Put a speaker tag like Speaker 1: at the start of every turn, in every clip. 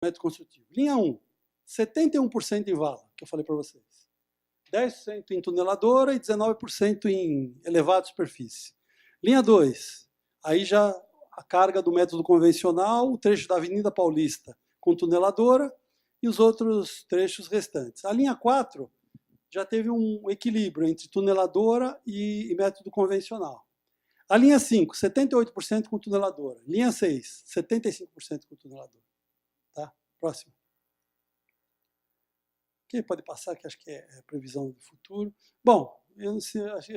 Speaker 1: método construtivo. Linha 1, 71% em vala, que eu falei para vocês. 10% em tuneladora e 19% em elevado superfície. Linha 2, aí já a carga do método convencional, o trecho da Avenida Paulista com tuneladora e os outros trechos restantes. A linha 4 já teve um equilíbrio entre tuneladora e método convencional. A linha 5, 78% com tuneladora. Linha 6, 75% com tuneladora. Tá? Próximo. Ok, pode passar, que acho que é previsão do futuro. Bom, eu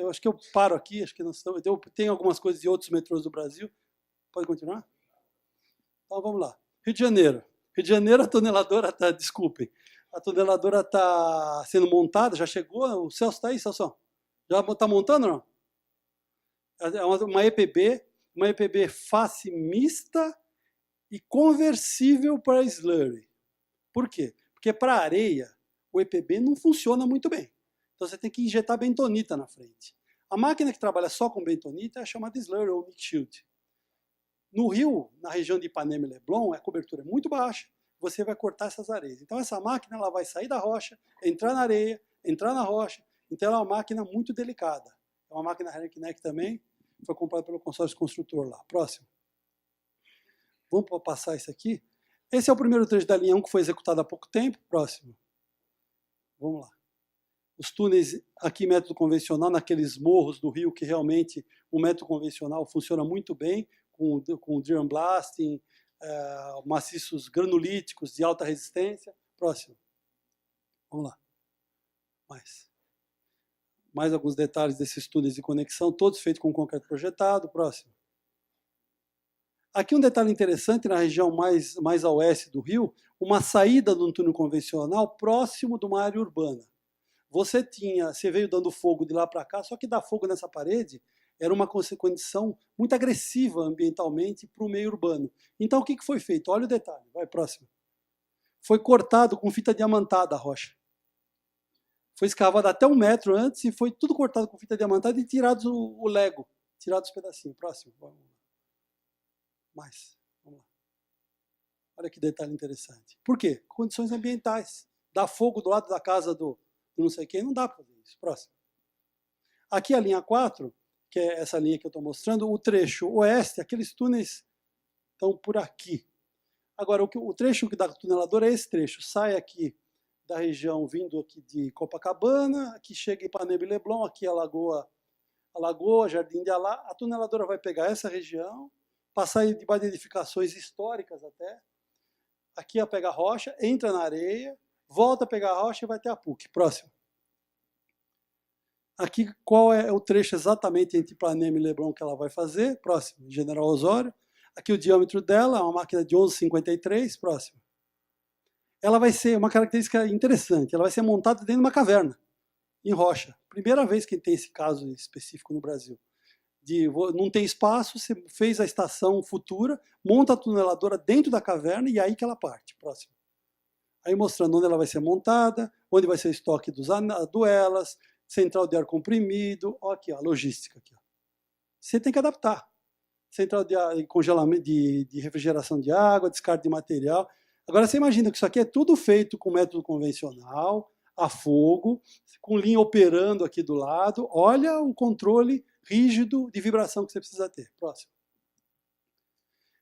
Speaker 1: acho que eu paro aqui, acho que nós estamos, eu tenho algumas coisas de outros metrôs do Brasil. Pode continuar? Então vamos lá. Rio de Janeiro. Rio de Janeiro, a tuneladora está, desculpem, a tuneladora está sendo montada, já chegou, o Celso está aí, Celso? Já está montando ou não? É uma EPB face mista e conversível para slurry. Por quê? Porque para areia, o EPB não funciona muito bem. Então você tem que injetar bentonita na frente. A máquina que trabalha só com bentonita é chamada slurry ou mix shield. No rio, na região de Ipanema e Leblon, a cobertura é muito baixa, você vai cortar essas areias. Então essa máquina ela vai sair da rocha, entrar na areia, entrar na rocha. Então ela é uma máquina muito delicada. É uma máquina Herrenknecht também, foi comprada pelo consórcio construtor lá. Próximo. Vamos passar isso aqui. Esse é o primeiro trecho da linha 1 que foi executado há pouco tempo. Próximo. Vamos lá. Os túneis aqui, método convencional, naqueles morros do rio, que realmente o método convencional funciona muito bem, com drum blasting, maciços granulíticos de alta resistência. Próximo. Vamos lá. Mais alguns detalhes desses túneis de conexão, todos feitos com concreto projetado. Próximo. Aqui um detalhe interessante, na região mais a oeste do rio, uma saída de um túnel convencional próximo de uma área urbana. Você veio dando fogo de lá para cá, só que dar fogo nessa parede era uma condição muito agressiva ambientalmente para o meio urbano. Então o que foi feito? Olha o detalhe, vai, próximo. Foi cortado com fita diamantada a rocha. Foi escavado até 1 metro antes e foi tudo cortado com fita diamantada e tirados o lego, tirados os pedacinhos. Próximo, vamos lá. Vamos lá. Olha que detalhe interessante. Por quê? Condições ambientais. Dar fogo do lado da casa do não sei quem, não dá para fazer isso. Próximo. Aqui a linha 4, que é essa linha que eu estou mostrando, o trecho oeste, aqueles túneis estão por aqui. Agora, o trecho da tuneladora é esse trecho. Sai aqui da região vindo aqui de Copacabana, aqui chega em Ipanema e Leblon, aqui a Lagoa, Jardim de Alá. A tuneladora vai pegar essa região, passar debaixo de edificações históricas até. Aqui ela pega a rocha, entra na areia, volta a pegar a rocha e vai ter a PUC. Próximo. Aqui qual é o trecho exatamente entre Ipanema e Leblon que ela vai fazer? Próximo. General Osório. Aqui o diâmetro dela é uma máquina de 11,53. Próximo. Ela vai ser uma característica interessante. Ela vai ser montada dentro de uma caverna, em rocha. Primeira vez que tem esse caso específico no Brasil. Não tem espaço, você fez a estação futura, monta a tuneladora dentro da caverna e aí que ela parte. Próximo. Aí mostrando onde ela vai ser montada, onde vai ser o estoque dos duelas, central de ar comprimido, ó, aqui, ó, a logística. Aqui, ó. Você tem que adaptar. Central de congelamento, de refrigeração de água, descarte de material. Agora você imagina que isso aqui é tudo feito com método convencional, a fogo, com linha operando aqui do lado. Olha o controle rígido de vibração que você precisa ter. Próximo.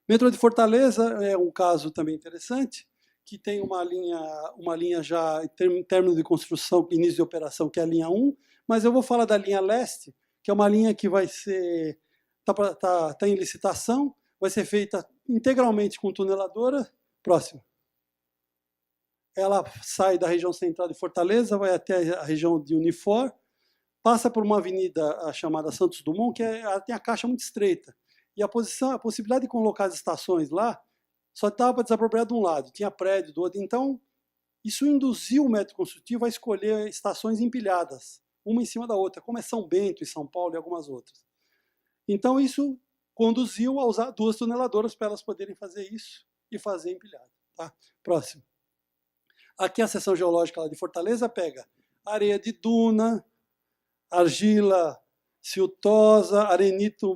Speaker 1: Metrô de Fortaleza é um caso também interessante, que tem uma linha já em término de construção, início de operação, que é a linha 1, mas eu vou falar da linha leste, que é uma linha que vai ser, está em licitação, vai ser feita integralmente com tuneladora. Próximo. Ela sai da região central de Fortaleza, vai até a região de Unifor, passa por uma avenida chamada Santos Dumont, que ela tem a caixa muito estreita. E a possibilidade de colocar as estações lá, só estava para desapropriar de um lado, tinha prédio do outro. Então, isso induziu o método construtivo a escolher estações empilhadas, uma em cima da outra, como é São Bento e São Paulo e algumas outras. Então, isso conduziu a usar 2 tuneladoras para elas poderem fazer isso e fazer empilhado. Tá? Próximo. Aqui a seção geológica lá de Fortaleza pega areia de duna, argila siltosa, arenito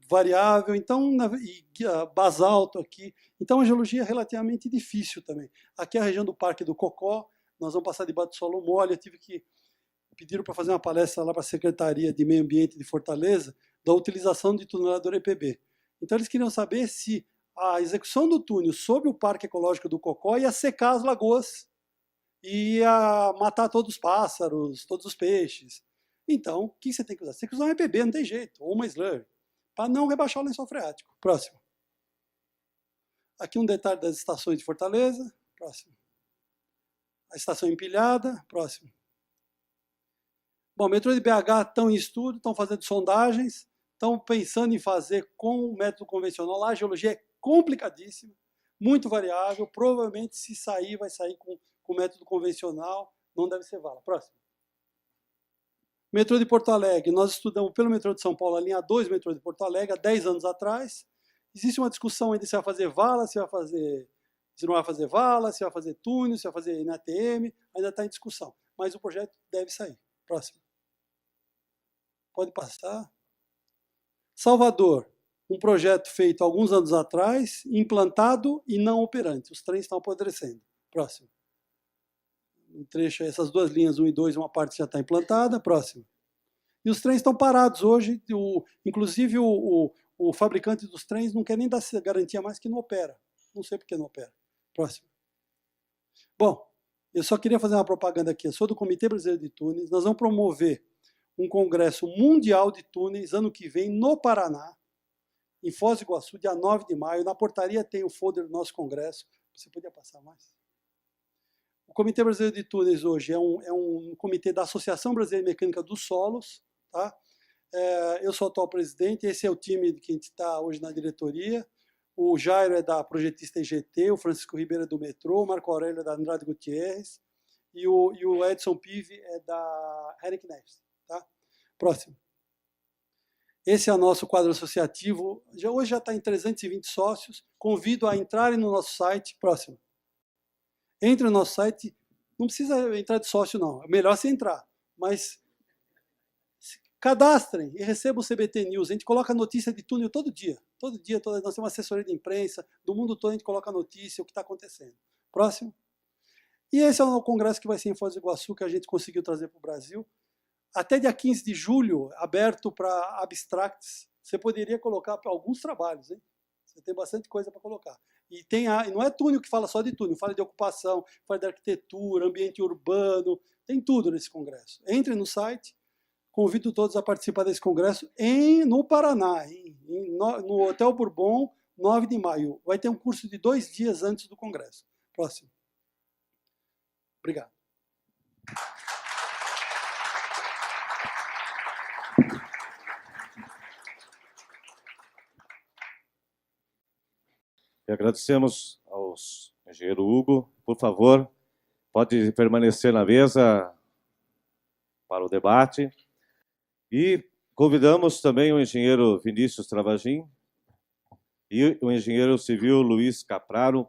Speaker 1: variável, então, e basalto aqui. Então, a geologia é relativamente difícil também. Aqui é a região do Parque do Cocó, nós vamos passar debaixo do solo mole, eu tive que pediram para fazer uma palestra lá para a Secretaria de Meio Ambiente de Fortaleza da utilização de tunelador EPB. Então, eles queriam saber se a execução do túnel sobre o Parque Ecológico do Cocó ia secar as lagoas, ia matar todos os pássaros, todos os peixes. Então, o que você tem que usar? Você tem que usar um EPB, não tem jeito, ou uma slurry, para não rebaixar o lençol freático. Próximo. Aqui um detalhe das estações de Fortaleza. Próximo. A estação empilhada. Próximo. Bom, o metrô de BH estão em estudo, estão fazendo sondagens, estão pensando em fazer com o método convencional. Lá a geologia é complicadíssima, muito variável, provavelmente se sair, vai sair com o método convencional, não deve ser vala. Próximo. Metrô de Porto Alegre, nós estudamos pelo metrô de São Paulo, a linha 2 metrô de Porto Alegre, há 10 anos atrás. Existe uma discussão ainda se vai fazer vala, se não vai fazer vala, se vai fazer túnel, se vai fazer NATM, ainda está em discussão. Mas o projeto deve sair. Próximo. Pode passar. Salvador, um projeto feito alguns anos atrás, implantado e não operante. Os trens estão apodrecendo. Próximo. Um trecho, essas duas linhas, 1 e 2, uma parte já está implantada. Próximo. E os trens estão parados hoje. Inclusive, o fabricante dos trens não quer nem dar garantia mais que não opera. Não sei por que não opera. Próximo. Bom, eu só queria fazer uma propaganda aqui. Eu sou do Comitê Brasileiro de Túneis. Nós vamos promover um congresso mundial de túneis ano que vem no Paraná, em Foz do Iguaçu, dia 9 de maio. Na portaria tem o folder do nosso congresso. Você podia passar mais? O Comitê Brasileiro de Túneis hoje é um comitê da Associação Brasileira de Mecânica dos Solos. Tá? Eu sou o atual presidente, esse é o time que a gente está hoje na diretoria. O Jairo é da projetista IGT, o Francisco Ribeiro é do metrô, o Marco Aurélio é da Andrade Gutierrez e o Edson Pive é da Henrique Neves. Tá? Próximo. Esse é o nosso quadro associativo. Hoje já está em 320 sócios. Convido a entrarem no nosso site. Próximo. Entre no nosso site. Não precisa entrar de sócio, não. É melhor você entrar. Mas cadastrem e recebam o CBT News. A gente coloca notícia de túnel todo dia. Todo dia. Nós temos uma assessoria de imprensa. Do mundo todo a gente coloca notícia, o que está acontecendo. Próximo. E esse é o congresso que vai ser em Foz do Iguaçu, que a gente conseguiu trazer para o Brasil. Até dia 15 de julho, aberto para abstracts, você poderia colocar alguns trabalhos, hein? Você tem bastante coisa para colocar. E não é túnel que fala só de túnel, fala de ocupação, fala de arquitetura, ambiente urbano, tem tudo nesse congresso. Entre no site, convido todos a participar desse congresso no Paraná, no Hotel Bourbon, 9 de maio. Vai ter um curso de 2 dias antes do congresso. Próximo. Obrigado.
Speaker 2: E agradecemos ao engenheiro Hugo. Por favor, pode permanecer na mesa para o debate. E convidamos também o engenheiro Vinícius Travagin e o engenheiro civil Luiz Capraro,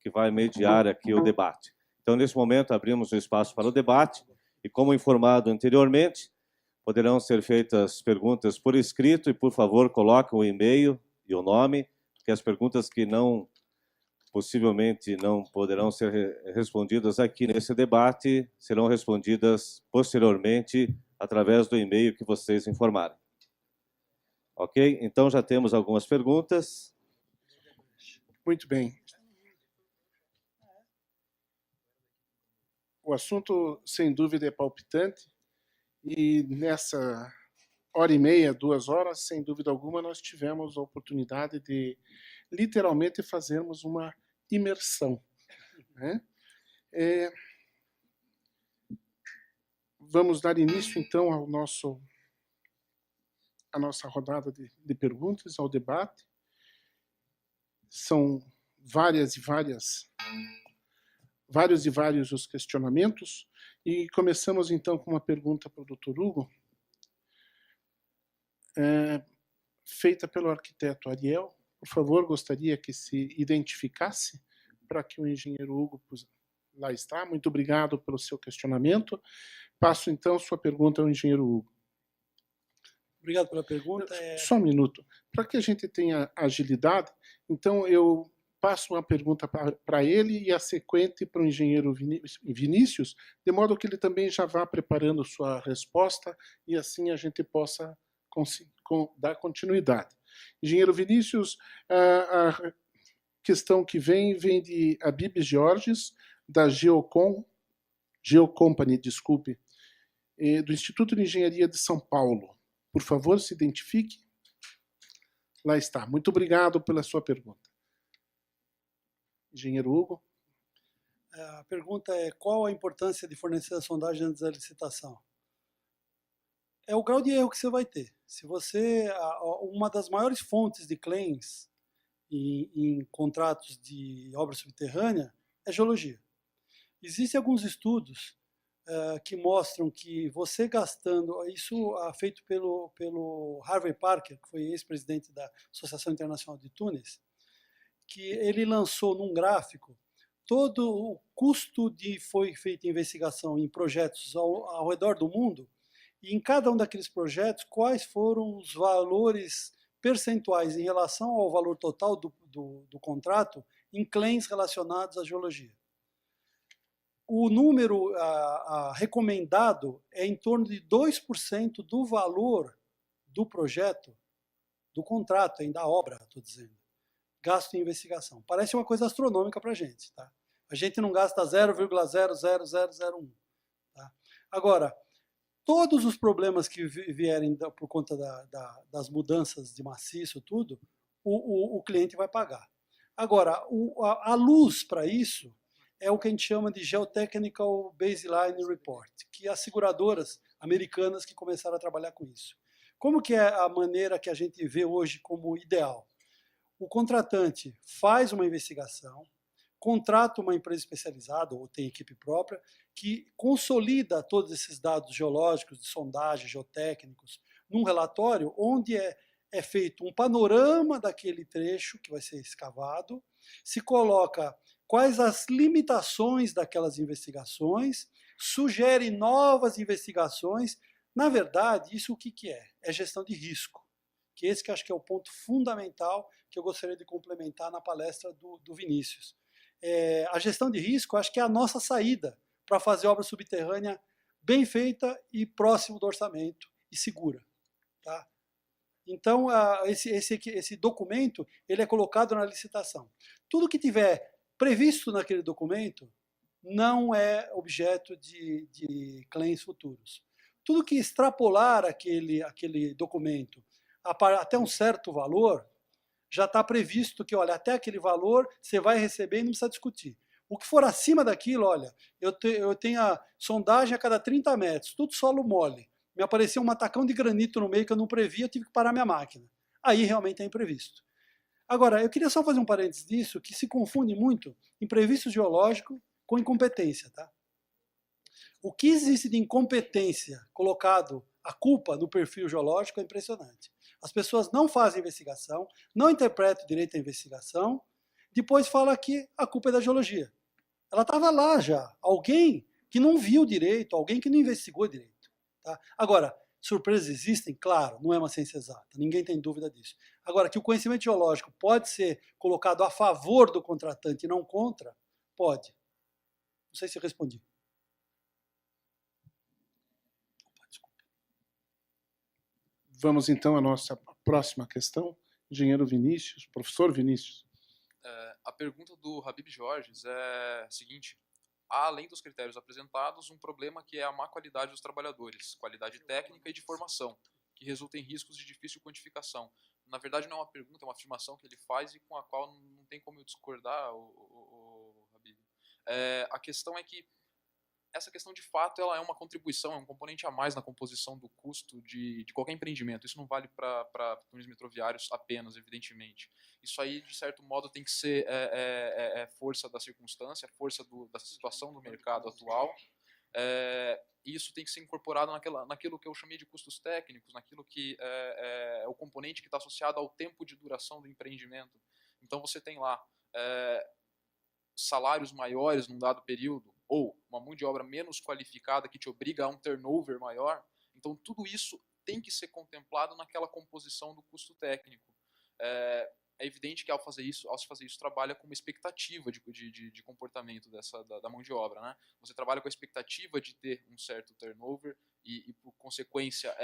Speaker 2: que vai mediar aqui o debate. Então, nesse momento, abrimos o espaço para o debate e, como informado anteriormente, poderão ser feitas perguntas por escrito e, por favor, coloquem o e-mail e o nome, que as perguntas que possivelmente não poderão ser respondidas aqui nesse debate serão respondidas posteriormente através do e-mail que vocês informarem. Ok? Então já temos algumas perguntas.
Speaker 3: Muito bem. O assunto, sem dúvida, é palpitante e nessa hora e meia, 2 horas, sem dúvida alguma, nós tivemos a oportunidade de literalmente fazermos uma imersão. Né? Vamos dar início, então, à nossa rodada de perguntas, ao debate. São vários os questionamentos e começamos, então, com uma pergunta para o Dr. Hugo, feita pelo arquiteto Ariel. Por favor, gostaria que se identificasse para que o engenheiro Hugo lá está. Muito obrigado pelo seu questionamento. Passo, então, sua pergunta ao engenheiro Hugo.
Speaker 1: Obrigado pela pergunta.
Speaker 3: Só um minuto. Para que a gente tenha agilidade, então eu passo uma pergunta para ele e a sequente para o engenheiro Vinícius, de modo que ele também já vá preparando sua resposta e assim a gente possa dar continuidade. Engenheiro Vinícius, a questão que vem de Abib Georges, da Geocompany, desculpe, do Instituto de Engenharia de São Paulo. Por favor, se identifique. Lá está. Muito obrigado pela sua pergunta. Engenheiro Hugo.
Speaker 1: A pergunta é: qual a importância de fornecer a sondagem antes da licitação? É o grau de erro que você vai ter. Se você, uma das maiores fontes de claims em contratos de obra subterrânea é geologia. Existem alguns estudos que mostram que você gastando, isso feito pelo Harvey Parker, que foi ex-presidente da Associação Internacional de Túneis, que ele lançou num gráfico todo o custo de foi feita investigação em projetos ao redor do mundo, e em cada um daqueles projetos, quais foram os valores percentuais em relação ao valor total do contrato em claims relacionados à geologia. O número recomendado é em torno de 2% do valor do projeto, do contrato, ainda da obra, estou dizendo, gasto em investigação. Parece uma coisa astronômica para a gente. Tá? A gente não gasta 0,00001. Tá? Agora, todos os problemas que vierem por conta das mudanças de maciço, tudo, o cliente vai pagar. Agora, a luz para isso é o que a gente chama de Geotechnical Baseline Report, que as seguradoras americanas que começaram a trabalhar com isso. Como que é a maneira que a gente vê hoje como ideal? O contratante faz uma investigação, contrata uma empresa especializada, ou tem equipe própria, que consolida todos esses dados geológicos, de sondagem, geotécnicos, num relatório onde é feito um panorama daquele trecho que vai ser escavado, se coloca quais as limitações daquelas investigações, sugere novas investigações. Na verdade, isso o que é? É gestão de risco, que esse que acho que é o ponto fundamental que eu gostaria de complementar na palestra do Vinícius. A gestão de risco, acho que é a nossa saída para fazer obra subterrânea bem feita e próximo do orçamento e segura. Tá? Então, esse documento ele é colocado na licitação. Tudo que tiver previsto naquele documento não é objeto de claims futuros. Tudo que extrapolar aquele documento até um certo valor, já está previsto que, olha, até aquele valor você vai receber e não precisa discutir. O que for acima daquilo, olha, eu tenho a sondagem a cada 30 metros, tudo solo mole. Me apareceu um matacão de granito no meio que eu não previa, eu tive que parar minha máquina. Aí realmente é imprevisto. Agora, eu queria só fazer um parênteses disso, que se confunde muito imprevisto geológico com incompetência. Tá? O que existe de incompetência colocado a culpa no perfil geológico é impressionante. As pessoas não fazem investigação, não interpretam direito à investigação, depois fala que a culpa é da geologia. Ela estava lá já. Alguém que não viu direito, alguém que não investigou direito. Tá? Agora, surpresas existem? Claro, não é uma ciência exata, ninguém tem dúvida disso. Agora, que o conhecimento geológico pode ser colocado a favor do contratante e não contra? Pode. Não sei se eu respondi.
Speaker 3: Vamos então à nossa próxima questão. Engenheiro Vinícius, professor Vinícius.
Speaker 4: A pergunta do Habib Georges é a seguinte: há, além dos critérios apresentados, um problema que é a má qualidade dos trabalhadores, qualidade técnica e de formação, que resulta em riscos de difícil quantificação. Na verdade, não é uma pergunta, é uma afirmação que ele faz e com a qual não tem como eu discordar, o Habib. A questão é que essa questão, de fato, ela é uma contribuição, é um componente a mais na composição do custo de qualquer empreendimento. Isso não vale para túneis metroviários apenas, evidentemente. Isso aí, de certo modo, tem que ser força da circunstância, força da situação do mercado atual. E isso tem que ser incorporado naquilo que eu chamei de custos técnicos, naquilo que é o componente que está associado ao tempo de duração do empreendimento. Então, você tem lá salários maiores num dado período, ou uma mão de obra menos qualificada que te obriga a um turnover maior. Então, tudo isso tem que ser contemplado naquela composição do custo técnico. É evidente que ao se fazer isso, trabalha com uma expectativa de comportamento da mão de obra, né? Você trabalha com a expectativa de ter um certo turnover e por consequência,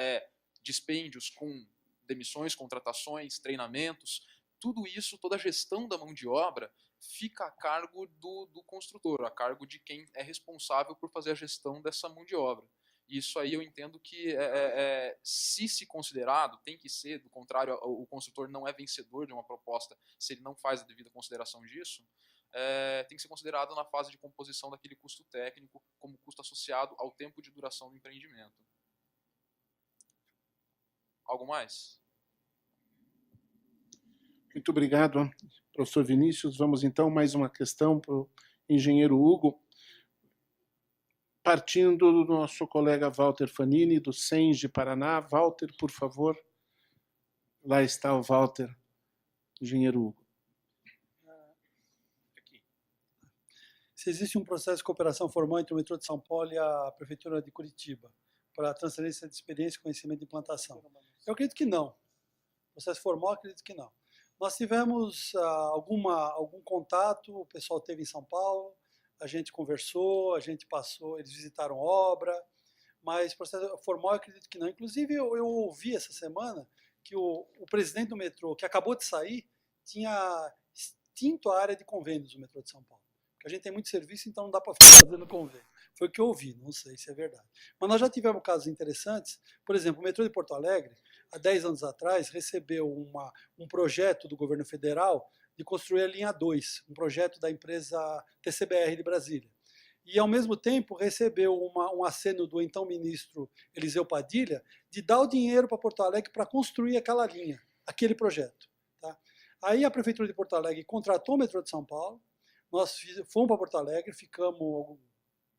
Speaker 4: dispêndios com demissões, contratações, treinamentos, tudo isso, toda a gestão da mão de obra fica a cargo do construtor, a cargo de quem é responsável por fazer a gestão dessa mão de obra. Isso aí eu entendo que, se considerado, tem que ser, do contrário, o construtor não é vencedor de uma proposta se ele não faz a devida consideração disso, tem que ser considerado na fase de composição daquele custo técnico como custo associado ao tempo de duração do empreendimento. Algo mais?
Speaker 3: Muito obrigado, professor Vinícius. Vamos então mais uma questão para o engenheiro Hugo. Partindo do nosso colega Walter Fanini, do SENS de Paraná. Walter, por favor. Lá está o Walter, engenheiro Hugo.
Speaker 1: Se existe um processo de cooperação formal entre o metrô de São Paulo e a Prefeitura de Curitiba para a transferência de experiência, conhecimento e implantação? Eu acredito que não. Processo formal, acredito que não. Nós tivemos algum contato, o pessoal teve em São Paulo, a gente conversou, a gente passou, eles visitaram obra, mas processo formal eu acredito que não. Inclusive, eu ouvi essa semana que o presidente do metrô, que acabou de sair, tinha extinto a área de convênios do metrô de São Paulo. Porque a gente tem muito serviço, então não dá para ficar fazendo convênio. Foi o que eu ouvi, não sei se é verdade. Mas nós já tivemos casos interessantes. Por exemplo, o metrô de Porto Alegre, há 10 anos atrás, recebeu um projeto do governo federal de construir a linha 2, um projeto da empresa TCBR de Brasília. E, ao mesmo tempo, recebeu um aceno do então ministro Eliseu Padilha de dar o dinheiro para Porto Alegre para construir aquela linha, aquele projeto. Tá? Aí a Prefeitura de Porto Alegre contratou o metrô de São Paulo, nós fomos para Porto Alegre, ficamos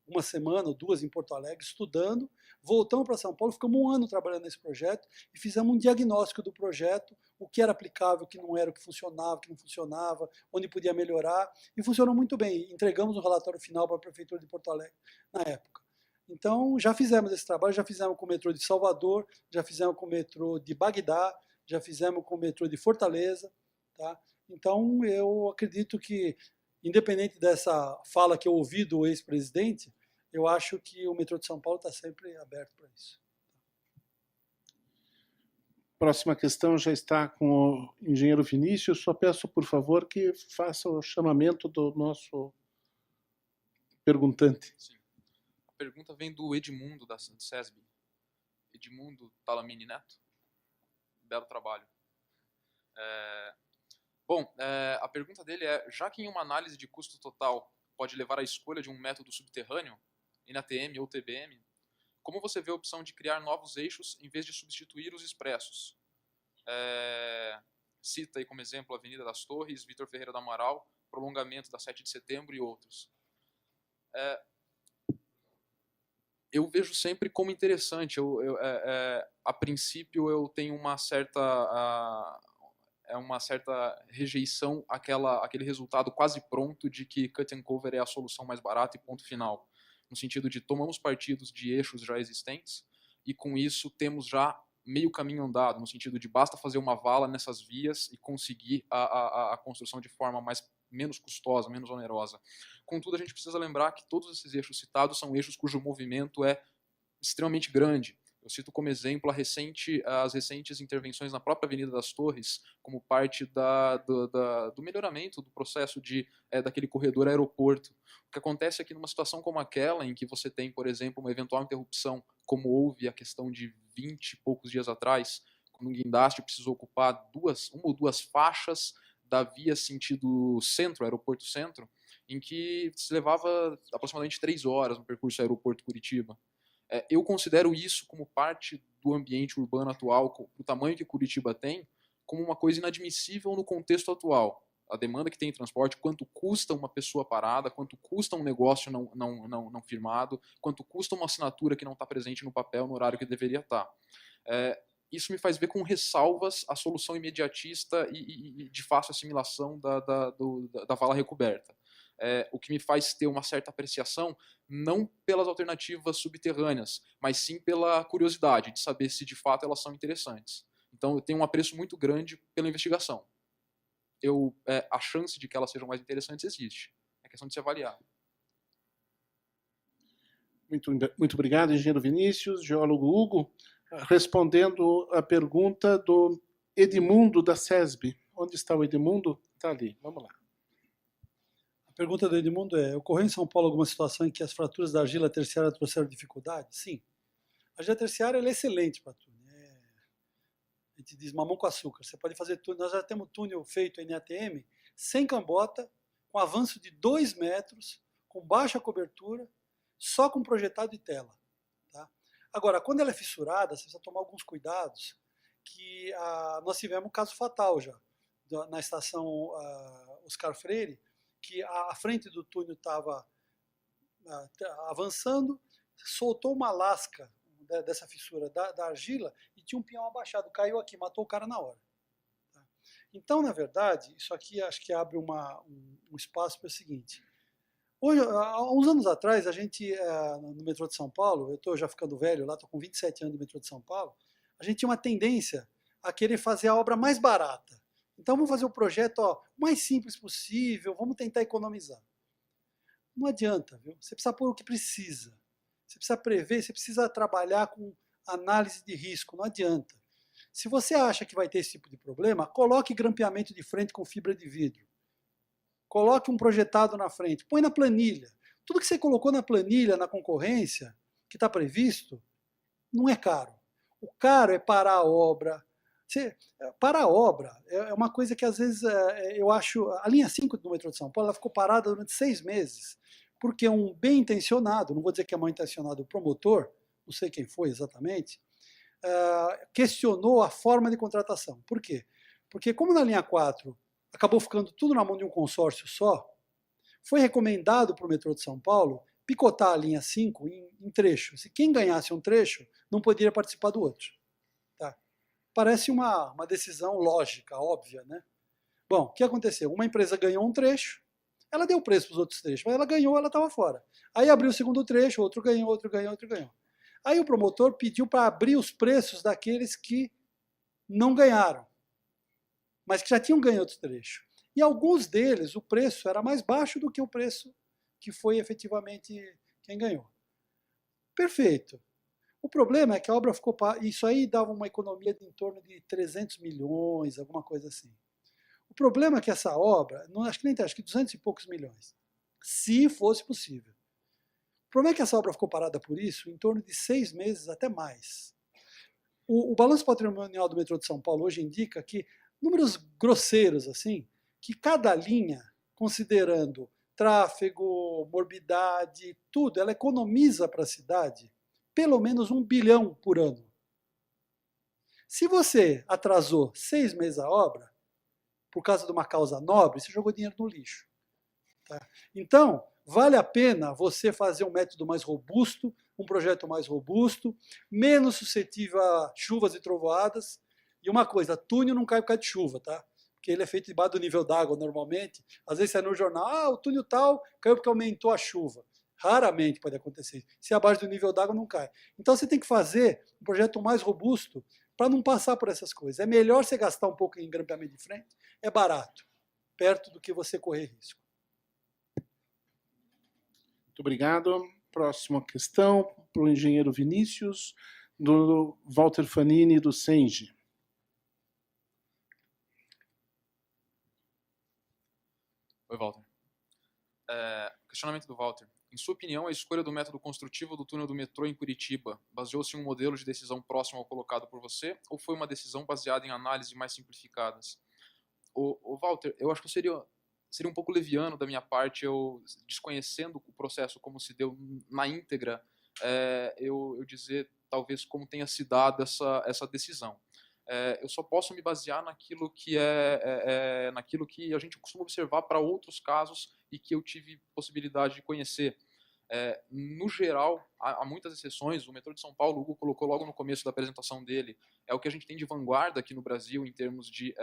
Speaker 1: uma semana ou duas em Porto Alegre estudando, voltamos para São Paulo, ficamos um ano trabalhando nesse projeto e fizemos um diagnóstico do projeto, o que era aplicável, o que não era, o que funcionava, o que não funcionava, onde podia melhorar, e funcionou muito bem. Entregamos um relatório final para a Prefeitura de Porto Alegre na época. Então, já fizemos esse trabalho, já fizemos com o metrô de Salvador, já fizemos com o metrô de Bagdá, já fizemos com o metrô de Fortaleza. Tá? Então, eu acredito que, independente dessa fala que eu ouvi do ex-presidente, eu acho que o metrô de São Paulo está sempre aberto para isso.
Speaker 3: Próxima questão já está com o engenheiro Vinícius. Só peço, por favor, que faça o chamamento do nosso perguntante.
Speaker 4: Sim. A pergunta vem do Edmundo, da SESB. Edmundo Talamini Neto. Belo trabalho. A pergunta dele é: já que em uma análise de custo total pode levar à escolha de um método subterrâneo, NATM ou TBM, como você vê a opção de criar novos eixos em vez de substituir os expressos? Cita aí como exemplo a Avenida das Torres, Vitor Ferreira do Amaral, prolongamento da 7 de setembro e outros. Eu vejo sempre como interessante. A princípio eu tenho uma certa rejeição àquele resultado quase pronto de que cut and cover é a solução mais barata e ponto final. No sentido de tomamos partidos de eixos já existentes e com isso temos já meio caminho andado, no sentido de basta fazer uma vala nessas vias e conseguir a construção de forma menos custosa, menos onerosa. Contudo, a gente precisa lembrar que todos esses eixos citados são eixos cujo movimento é extremamente grande. Eu cito como exemplo as recentes intervenções na própria Avenida das Torres, como parte do melhoramento do processo daquele corredor aeroporto. O que acontece é que numa situação como aquela, em que você tem, por exemplo, uma eventual interrupção, como houve a questão de 20 e poucos dias atrás, quando o guindaste precisou ocupar uma ou duas faixas da via sentido centro, aeroporto centro, em que se levava aproximadamente 3 horas no percurso aeroporto-Curitiba. Eu considero isso como parte do ambiente urbano atual, do tamanho que Curitiba tem, como uma coisa inadmissível no contexto atual. A demanda que tem em transporte, quanto custa uma pessoa parada, quanto custa um negócio não firmado, quanto custa uma assinatura que não está presente no papel no horário que deveria estar. Isso me faz ver com ressalvas a solução imediatista e de fácil assimilação da vala recoberta. o que me faz ter uma certa apreciação, não pelas alternativas subterrâneas, mas sim pela curiosidade de saber se de fato elas são interessantes. Então eu tenho um apreço muito grande pela investigação. A chance de que elas sejam mais interessantes existe. É questão de se avaliar.
Speaker 3: Muito obrigado, engenheiro Vinícius. Geólogo Hugo, respondendo a pergunta do Edmundo da SESB. Onde está o Edmundo? Está ali. Vamos lá.
Speaker 1: A pergunta do Edmundo é: ocorreu em São Paulo alguma situação em que as fraturas da argila terciária trouxeram dificuldade? Sim. A argila terciária é excelente para túnel. A gente diz mamão com açúcar. Você pode fazer túnel. Nós já temos túnel feito em ATM, sem cambota, com avanço de 2 metros, com baixa cobertura, só com projetado e tela. Tá? Agora, quando ela é fissurada, você precisa tomar alguns cuidados, que nós tivemos um caso fatal já, na estação Oscar Freire, que a frente do túnel estava avançando, soltou uma lasca dessa fissura da argila e tinha um pinhão abaixado, caiu aqui, matou o cara na hora. Tá? Então, na verdade, isso aqui acho que abre um espaço para o seguinte. Hoje, há uns anos atrás, a gente, no metrô de São Paulo, eu estou já ficando velho lá, estou com 27 anos no metrô de São Paulo, a gente tinha uma tendência a querer fazer a obra mais barata. Então vamos fazer o projeto o mais simples possível, vamos tentar economizar. Não adianta, viu? Você precisa pôr o que precisa. Você precisa prever, você precisa trabalhar com análise de risco, não adianta. Se você acha que vai ter esse tipo de problema, coloque grampeamento de frente com fibra de vidro. Coloque um projetado na frente, põe na planilha. Tudo que você colocou na planilha, na concorrência, que está previsto, não é caro. O caro é parar a obra. Parar a obra é uma coisa que às vezes eu acho... A linha 5 do metrô de São Paulo ela ficou parada durante 6 meses, porque um bem intencionado, não vou dizer que é mal intencionado o promotor, não sei quem foi exatamente, questionou a forma de contratação. Por quê? Porque como na linha 4 acabou ficando tudo na mão de um consórcio só, foi recomendado para o metrô de São Paulo picotar a linha 5 em trechos. E quem ganhasse um trecho não poderia participar do outro. Tá? Parece uma decisão lógica, óbvia, né? Bom, o que aconteceu? Uma empresa ganhou um trecho, ela deu preço para os outros trechos, mas ela ganhou, ela estava fora. Aí abriu o segundo trecho, outro ganhou, outro ganhou, outro ganhou. Aí o promotor pediu para abrir os preços daqueles que não ganharam, mas que já tinham ganho outro trecho. E alguns deles, o preço era mais baixo do que o preço que foi efetivamente quem ganhou. Perfeito. O problema é que a obra ficou... Isso aí dava uma economia de em torno de 300 milhões, alguma coisa assim. O problema é que essa obra, não, acho que 200 e poucos milhões, se fosse possível. O problema é que essa obra ficou parada por isso em torno de 6 meses, até mais. O balanço patrimonial do metrô de São Paulo hoje indica que, números grosseiros assim, que cada linha, considerando tráfego, morbidade, tudo, ela economiza para a cidade pelo menos 1 bilhão por ano. Se você atrasou 6 meses a obra, por causa de uma causa nobre, você jogou dinheiro no lixo. Tá? Então, vale a pena você fazer um método mais robusto, um projeto mais robusto, menos suscetível a chuvas e trovoadas. E uma coisa, túnel não cai por causa de chuva, tá? Porque ele é feito debaixo do nível d'água normalmente. Às vezes sai no jornal, o túnel tal caiu porque aumentou a chuva. Raramente pode acontecer isso. Se abaixo do nível d'água não cai. Então você tem que fazer um projeto mais robusto para não passar por essas coisas. É melhor você gastar um pouco em grampeamento de frente, é barato, perto do que você correr risco.
Speaker 3: Muito obrigado. Próxima questão para o engenheiro Vinícius, do Walter Fanini, do Senge.
Speaker 4: Oi, Walter. Questionamento do Walter. Em sua opinião, a escolha do método construtivo do túnel do metrô em Curitiba baseou-se em um modelo de decisão próximo ao colocado por você ou foi uma decisão baseada em análises mais simplificadas? Walter, eu acho que seria um pouco leviano da minha parte, eu desconhecendo o processo como se deu na íntegra, eu dizer talvez como tenha se dado essa decisão. Eu só posso me basear naquilo que naquilo que a gente costuma observar para outros casos e que eu tive possibilidade de conhecer. No geral, há muitas exceções. O metrô de São Paulo, o Hugo colocou logo no começo da apresentação dele, é o que a gente tem de vanguarda aqui no Brasil em termos de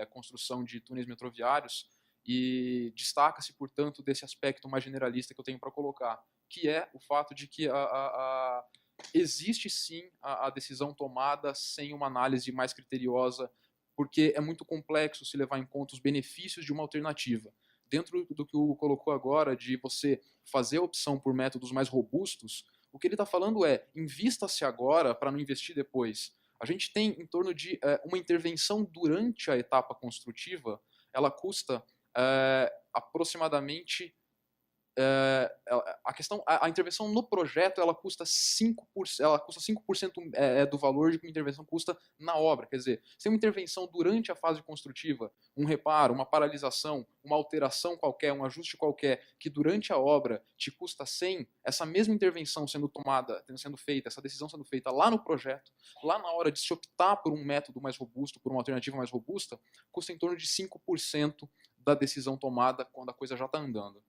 Speaker 4: construção de túneis metroviários. E destaca-se, portanto, desse aspecto mais generalista que eu tenho para colocar, que é o fato de que existe sim a decisão tomada sem uma análise mais criteriosa, porque é muito complexo se levar em conta os benefícios de uma alternativa. Dentro do que o Hugo colocou agora, de você fazer a opção por métodos mais robustos, o que ele está falando é, invista-se agora para não investir depois. A gente tem em torno de uma intervenção durante a etapa construtiva, ela custa aproximadamente... a intervenção no projeto ela custa 5% do valor de que uma intervenção custa na obra. Quer dizer, se uma intervenção durante a fase construtiva, um reparo, uma paralisação, uma alteração qualquer, um ajuste qualquer, que durante a obra te custa 100, essa mesma intervenção sendo feita, essa decisão sendo feita lá no projeto, lá na hora de se optar por um método mais robusto, por uma alternativa mais robusta, custa em torno de 5% da decisão tomada quando a coisa já está andando.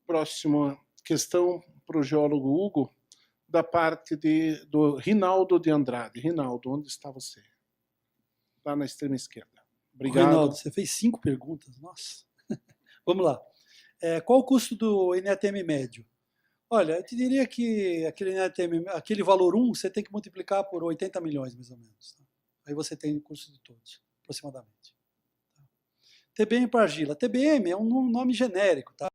Speaker 3: Próxima questão para o geólogo Hugo, da parte do Rinaldo de Andrade. Rinaldo, onde está você? Lá na extrema esquerda. Obrigado.
Speaker 1: Rinaldo, você fez 5 perguntas, nossa. Vamos lá. Qual o custo do NATM médio? Olha, eu te diria que aquele valor 1, você tem que multiplicar por 80 milhões, mais ou menos. Tá? Aí você tem o custo de todos, aproximadamente. TBM para argila. TBM é um nome genérico, tá?